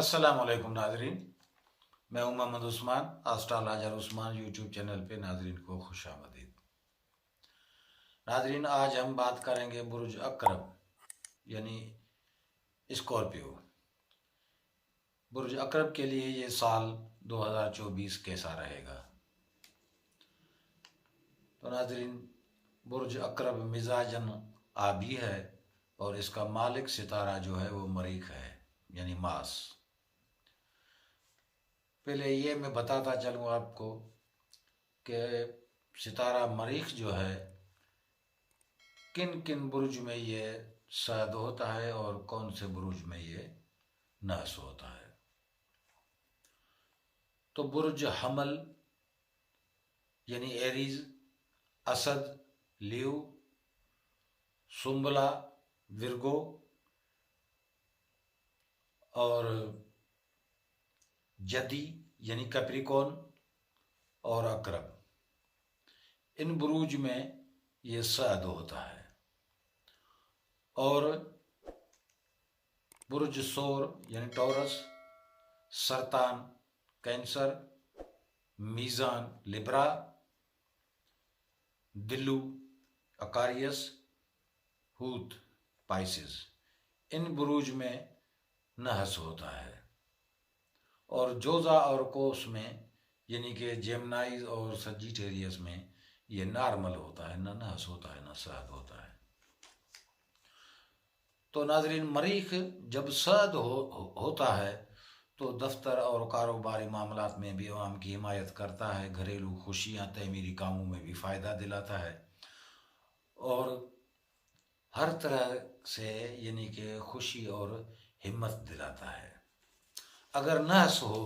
السلام علیکم ناظرین، میں ہوں محمد عثمان، آسٹرالوجر عثمان یوٹیوب چینل پہ ناظرین کو خوش آمدید۔ ناظرین، آج ہم بات کریں گے برج عقرب یعنی اسکارپیو۔ برج عقرب کے لیے یہ سال 2024 کیسا رہے گا؟ تو ناظرین، برج عقرب مزاجن آبی ہے اور اس کا مالک ستارہ جو ہے وہ مریخ ہے یعنی ماس۔ پہلے یہ میں بتاتا چلوں آپ کو کہ ستارہ مریخ جو ہے کن کن برج میں یہ شاید ہوتا ہے اور کون سے برج میں یہ نحس ہوتا ہے۔ تو برج حمل یعنی ایریز، اسد، لیو، سنبلا، ورگو اور جدی یعنی کیپریکون اور عقرب، ان بروج میں یہ شاید ہوتا ہے۔ اور برج ثور یعنی ٹورس، سرطان کینسر، میزان لبرا، دلو اکاریس، ہوت پائسز، ان بروج میں نحس ہوتا ہے۔ اور جوزا اور کوس میں یعنی کہ جیمنائز اور سجیٹیریس میں یہ نارمل ہوتا ہے، نہ نحس ہوتا ہے نہ شاید ہوتا ہے۔ تو ناظرین، مریخ جب شاید ہوتا ہے تو دفتر اور کاروباری معاملات میں بھی عوام کی حمایت کرتا ہے، گھریلو خوشیاں، تعمیری کاموں میں بھی فائدہ دلاتا ہے اور ہر طرح سے یعنی کہ خوشی اور ہمت دلاتا ہے۔ اگر نحس ہو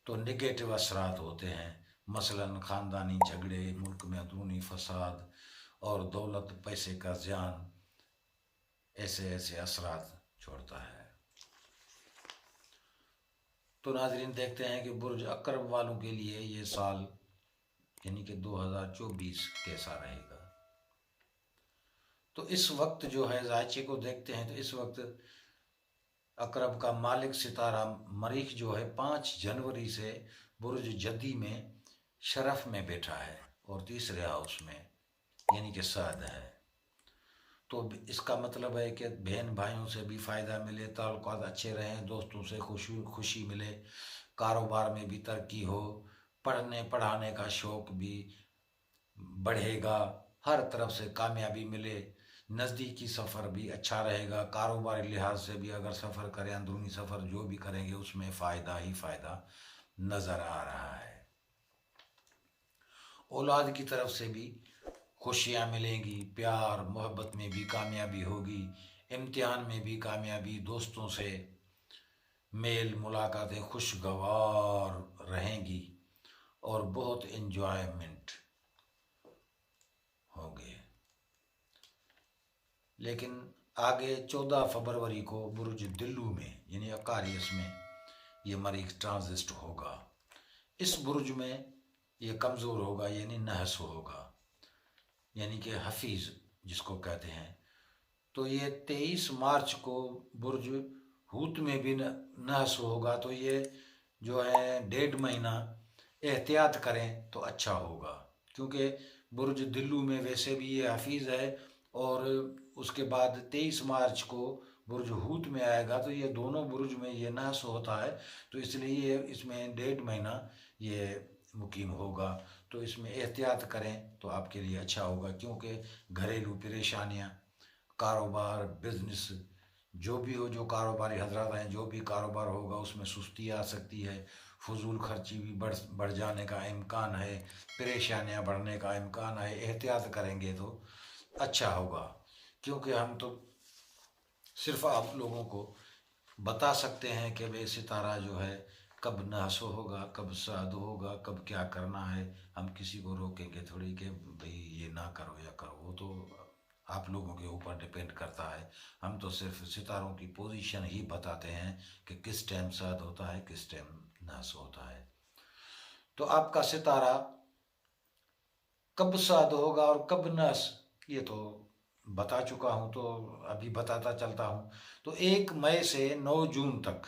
تو نگیٹو اثرات ہوتے ہیں، مثلاً خاندانی جھگڑے، ملک میں اندرونی فساد اور دولت پیسے کا زیان، ایسے اثرات چھوڑتا ہے۔ تو ناظرین، دیکھتے ہیں کہ برج عقرب والوں کے لیے یہ سال یعنی کہ 2024 کیسا رہے گا۔ تو اس وقت جو ہے ذائچے کو دیکھتے ہیں تو اس وقت عقرب کا مالک ستارہ مریخ جو ہے 5 جنوری سے برج جدی میں شرف میں بیٹھا ہے اور تیسرے ہاؤس میں یعنی کہ شاید ہے۔ تو اس کا مطلب ہے کہ بہن بھائیوں سے بھی فائدہ ملے، تعلقات اچھے رہیں، دوستوں سے خوشی ملے، کاروبار میں بھی ترقی ہو، پڑھانے کا شوق بھی بڑھے گا، ہر طرف سے کامیابی ملے، نزدیکی سفر بھی اچھا رہے گا، کاروباری لحاظ سے بھی اگر سفر کریں، اندرونی سفر جو بھی کریں گے اس میں فائدہ ہی فائدہ نظر آ رہا ہے۔ اولاد کی طرف سے بھی خوشیاں ملیں گی، پیار محبت میں بھی کامیابی ہوگی، امتحان میں بھی کامیابی، دوستوں سے میل ملاقاتیں خوشگوار رہیں گی اور بہت انجوائمنٹ ہوں گے۔ لیکن آگے 14 فروری کو برج دلو میں یعنی اکاریس میں یہ مریخ ٹرانزسٹ ہوگا۔ اس برج میں یہ کمزور ہوگا یعنی نحس ہوگا یعنی کہ حفیظ جس کو کہتے ہیں۔ تو یہ 23 مارچ کو برج ہوت میں بھی نحس ہوگا، تو یہ جو ہے 1.5 مہینہ احتیاط کریں تو اچھا ہوگا، کیونکہ برج دلو میں ویسے بھی یہ حفیظ ہے اور اس کے بعد 23 مارچ کو برج ہوت میں آئے گا، تو یہ دونوں برج میں یہ نحس ہوتا ہے، تو اس لیے اس میں 1.5 مہینہ یہ مقیم ہوگا۔ تو اس میں احتیاط کریں تو آپ کے لیے اچھا ہوگا، کیونکہ گھریلو پریشانیاں، کاروبار، بزنس جو بھی ہو، جو کاروباری حضرات ہیں، جو بھی کاروبار ہوگا اس میں سستی آ سکتی ہے، فضول خرچی بھی بڑھ جانے کا امکان ہے، پریشانیاں بڑھنے کا امکان ہے۔ احتیاط کریں گے تو اچھا ہوگا، کیونکہ ہم تو صرف آپ لوگوں کو بتا سکتے ہیں کہ بے ستارہ جو ہے کب نحس ہوگا، کب شاد ہوگا، کب کیا کرنا ہے۔ ہم کسی کو روکیں گے تھوڑی کہ بھئی یہ نہ کرو یا کرو، وہ تو آپ لوگوں کے اوپر ڈپینڈ کرتا ہے۔ ہم تو صرف ستاروں کی پوزیشن ہی بتاتے ہیں کہ کس ٹائم شاد ہوتا ہے، کس ٹائم نحس ہوتا ہے۔ تو آپ کا ستارہ کب شاد ہوگا اور کب نحس یہ تو بتا چکا ہوں، تو ابھی بتاتا چلتا ہوں۔ تو 1 مئی سے 9 جون تک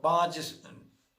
5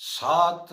7